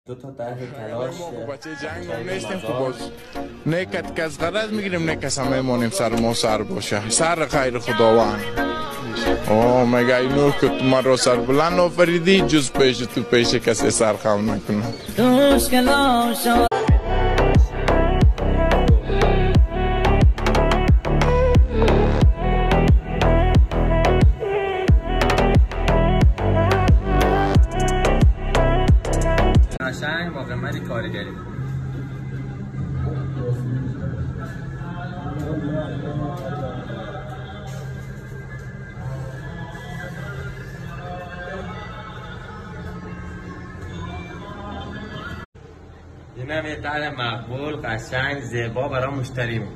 دو تا طرح تلاش ما بچه جنگ هم نیستیم که باز نیکت که از غرض میگیریم نیکس هم میمانیم سر ما سر باشه سر خیر خداوند. مگه اینو که تو من را سر بلند آفریدی جز پیش تو پیش کسی سر خم نکنه. قشنگ با قیمت کارگری اینم یه طرح مقبول قشنگ زیبا برای مشتریم.